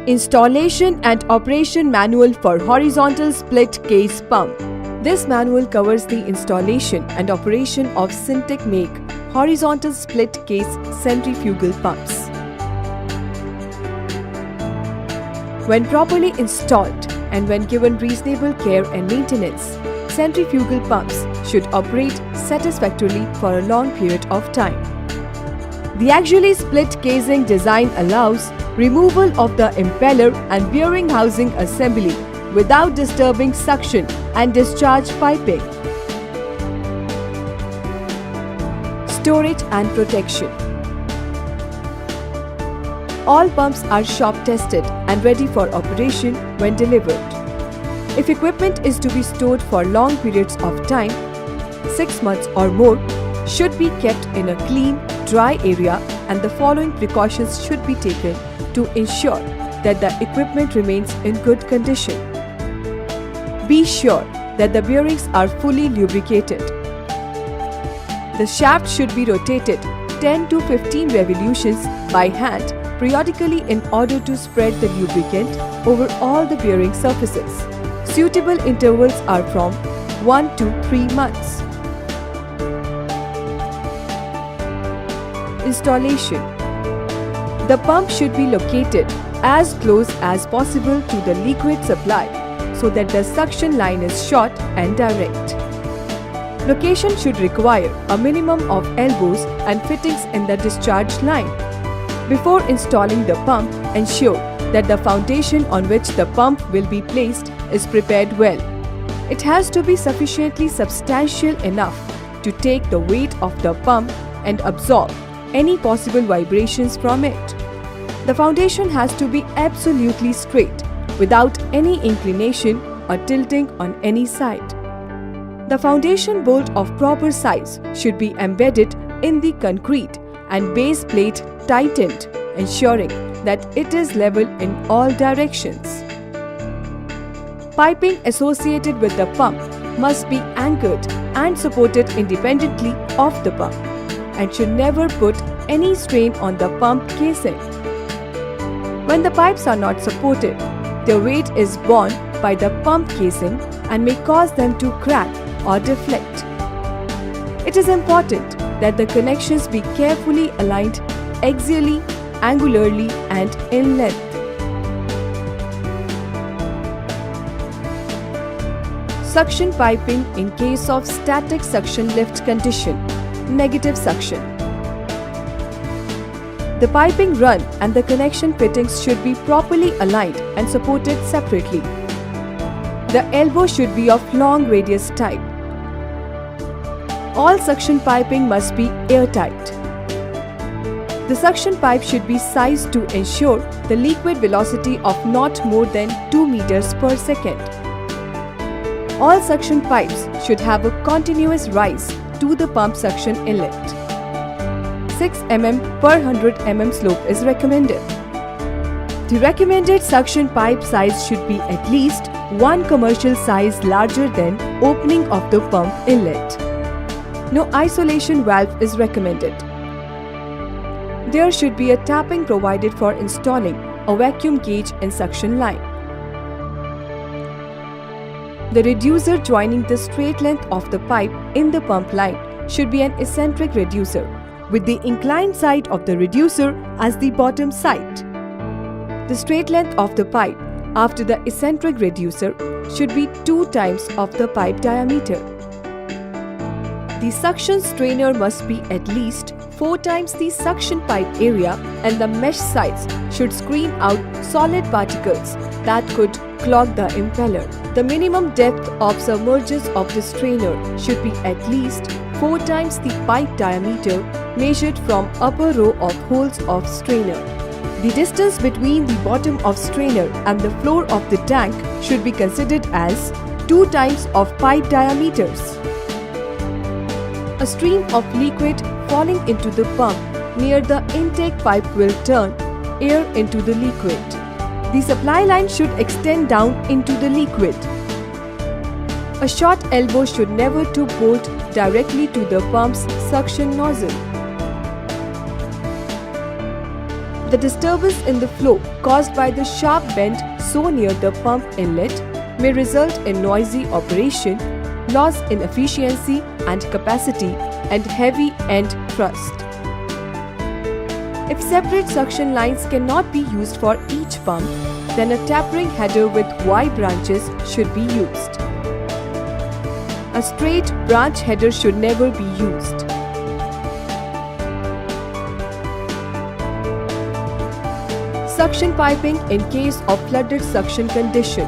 Installation and Operation Manual for Horizontal Split Case Pump. This manual covers the installation and operation of Syntec make horizontal split case centrifugal pumps. When properly installed and when given reasonable care and maintenance, centrifugal pumps should operate satisfactorily for a long period of time. The axially split casing design allows removal of the impeller and bearing housing assembly without disturbing suction and discharge piping. Storage and protection. All pumps are shop tested and ready for operation when delivered. If equipment is to be stored for long periods of time, 6 months or more, should be kept in a clean, dry area, and the following precautions should be taken to ensure that the equipment remains in good condition. Be sure that the bearings are fully lubricated. The shaft should be rotated 10 to 15 revolutions by hand periodically in order to spread the lubricant over all the bearing surfaces. Suitable intervals are from 1 to 3 months. Installation. The pump should be located as close as possible to the liquid supply so that the suction line is short and direct. Location should require a minimum of elbows and fittings in the discharge line. Before installing the pump, ensure that the foundation on which the pump will be placed is prepared well. It has to be sufficiently substantial enough to take the weight of the pump and absorb any possible vibrations from it. The foundation has to be absolutely straight, without any inclination or tilting on any side. The foundation bolt of proper size should be embedded in the concrete and base plate tightened, ensuring that it is level in all directions. Piping associated with the pump must be anchored and supported independently of the pump and should never put any strain on the pump casing. When the pipes are not supported, their weight is borne by the pump casing and may cause them to crack or deflect. It is important that the connections be carefully aligned axially, angularly, and in length. Suction piping in case of static suction lift condition, negative suction. The piping run and the connection fittings should be properly aligned and supported separately. The elbow should be of long radius type. All suction piping must be airtight. The suction pipe should be sized to ensure the liquid velocity of not more than 2 meters per second. All suction pipes should have a continuous rise to the pump suction inlet. 6 mm per 100 mm slope is recommended. The recommended suction pipe size should be at least 1 commercial size larger than opening of the pump inlet. No isolation valve is recommended. There should be a tapping provided for installing a vacuum gauge in suction line. The reducer joining the straight length of the pipe in the pump line should be an eccentric reducer, with the inclined side of the reducer as the bottom side. The straight length of the pipe after the eccentric reducer should be 2 times of the pipe diameter. The suction strainer must be at least 4 times the suction pipe area, and the mesh sides should screen out solid particles that could clog the impeller. The minimum depth of submergence of the strainer should be at least 4 times the pipe diameter measured from upper row of holes of strainer. The distance between the bottom of strainer and the floor of the tank should be considered as 2 times of pipe diameters. A stream of liquid falling into the pump near the intake pipe will turn air into the liquid. The supply line should extend down into the liquid. A short elbow should never to bolt directly to the pump's suction nozzle. The disturbance in the flow caused by the sharp bend so near the pump inlet may result in noisy operation, loss in efficiency and capacity, and heavy end thrust. If separate suction lines cannot be used for each pump, then a tapering header with Y branches should be used. A straight branch header should never be used. Suction piping in case of flooded suction condition.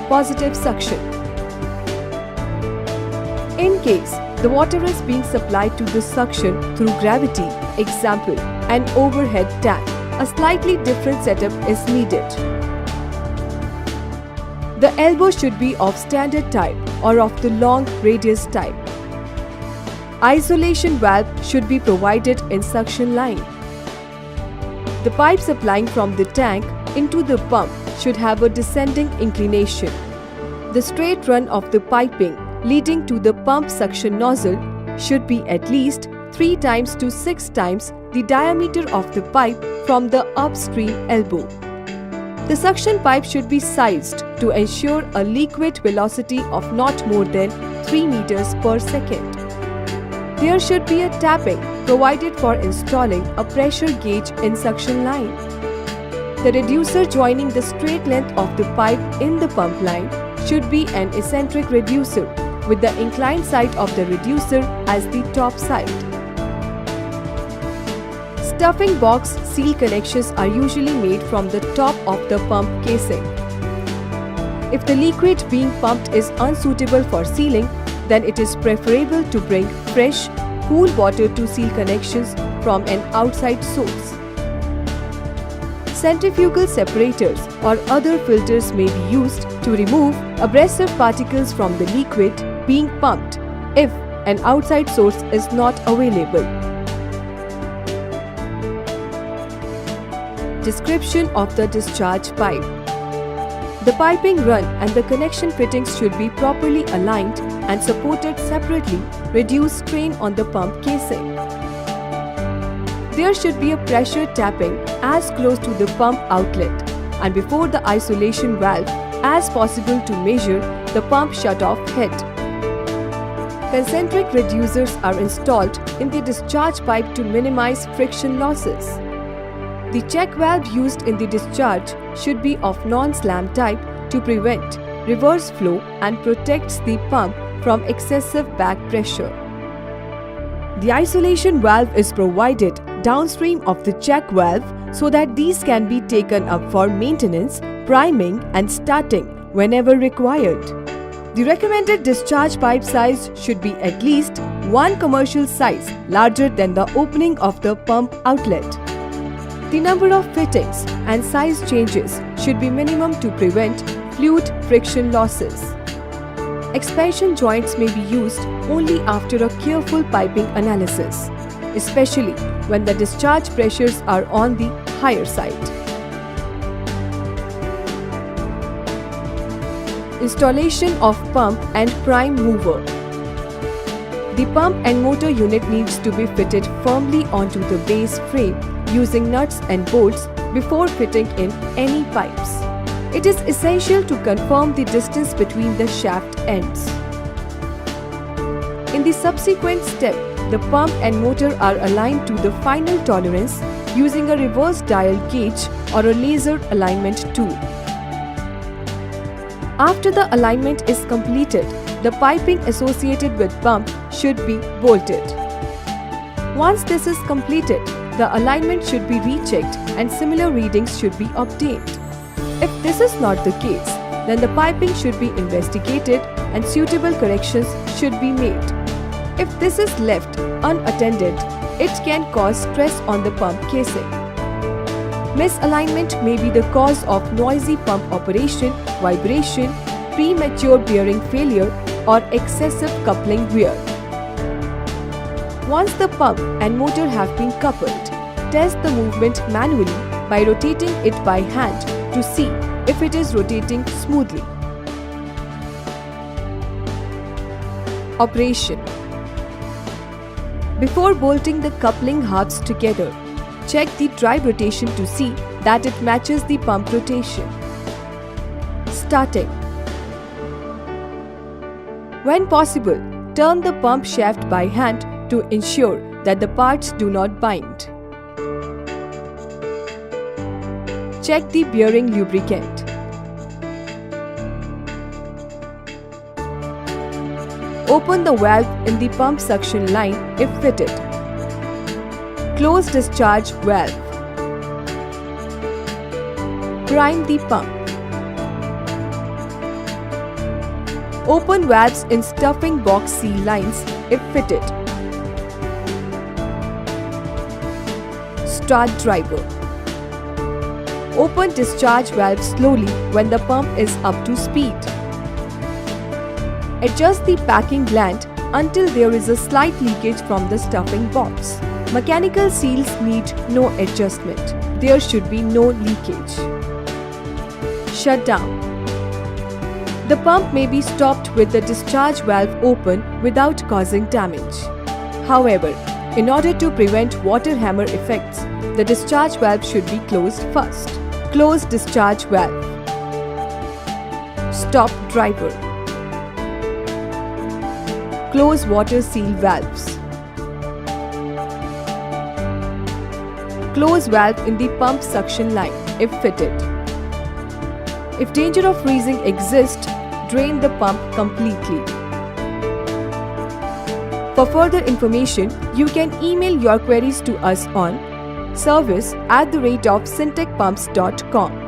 Positive suction. In case the water is being supplied to the suction through gravity, example, an overhead tank, a slightly different setup is needed. The elbow should be of standard type or of the long radius type. Isolation valve should be provided in suction line. The pipe supplying from the tank into the pump should have a descending inclination. The straight run of the piping leading to the pump suction nozzle should be at least 3 times to 6 times the diameter of the pipe from the upstream elbow. The suction pipe should be sized to ensure a liquid velocity of not more than 3 meters per second. There should be a tapping provided for installing a pressure gauge in suction line. The reducer joining the straight length of the pipe in the pump line should be an eccentric reducer with the inclined side of the reducer as the top side. Stuffing box seal connections are usually made from the top of the pump casing. If the liquid being pumped is unsuitable for sealing, then it is preferable to bring fresh, cool water to seal connections from an outside source. Centrifugal separators or other filters may be used to remove abrasive particles from the liquid being pumped if an outside source is not available. Description of the discharge pipe. The piping run and the connection fittings should be properly aligned and supported separately, reduce strain on the pump casing. There should be a pressure tapping as close to the pump outlet and before the isolation valve as possible to measure the pump shutoff head. Concentric reducers are installed in the discharge pipe to minimize friction losses. The check valve used in the discharge should be of non-slam type to prevent reverse flow and protects the pump from excessive back pressure. The isolation valve is provided downstream of the check valve so that these can be taken up for maintenance, priming and starting whenever required. The recommended discharge pipe size should be at least one commercial size larger than the opening of the pump outlet. The number of fittings and size changes should be minimum to prevent fluid friction losses. Expansion joints may be used only after a careful piping analysis, especially when the discharge pressures are on the higher side. Installation of pump and prime mover. The pump and motor unit needs to be fitted firmly onto the base frame using nuts and bolts before fitting in any pipes. It is essential to confirm the distance between the shaft ends. In the subsequent step, the pump and motor are aligned to the final tolerance using a reverse dial gauge or a laser alignment tool. After the alignment is completed, the piping associated with pump should be bolted. Once this is completed, the alignment should be rechecked and similar readings should be obtained. If this is not the case, then the piping should be investigated and suitable corrections should be made. If this is left unattended, it can cause stress on the pump casing. Misalignment may be the cause of noisy pump operation, vibration, premature bearing failure, or excessive coupling wear. Once the pump and motor have been coupled, test the movement manually by rotating it by hand to see if it is rotating smoothly. Operation. Before bolting the coupling halves together, Check the drive rotation to see that it matches the pump rotation. Starting. When possible, turn the pump shaft by hand to ensure that the parts do not bind. Check the bearing lubricant. Open the valve in the pump suction line if fitted. Close discharge valve. Prime the pump. Open valves in stuffing box seal lines if fitted. Start driver. Open discharge valve slowly when the pump is up to speed. Adjust the packing gland until there is a slight leakage from the stuffing box. Mechanical seals need no adjustment. There should be no leakage. Shut down. The pump may be stopped with the discharge valve open without causing damage. However, in order to prevent water hammer effects, the discharge valve should be closed first. Close discharge valve. Stop driver. Close water seal valves. Close valve in the pump suction line if fitted. If danger of freezing exists, drain the pump completely. For further information, you can email your queries to us on service@syntechpumps.com.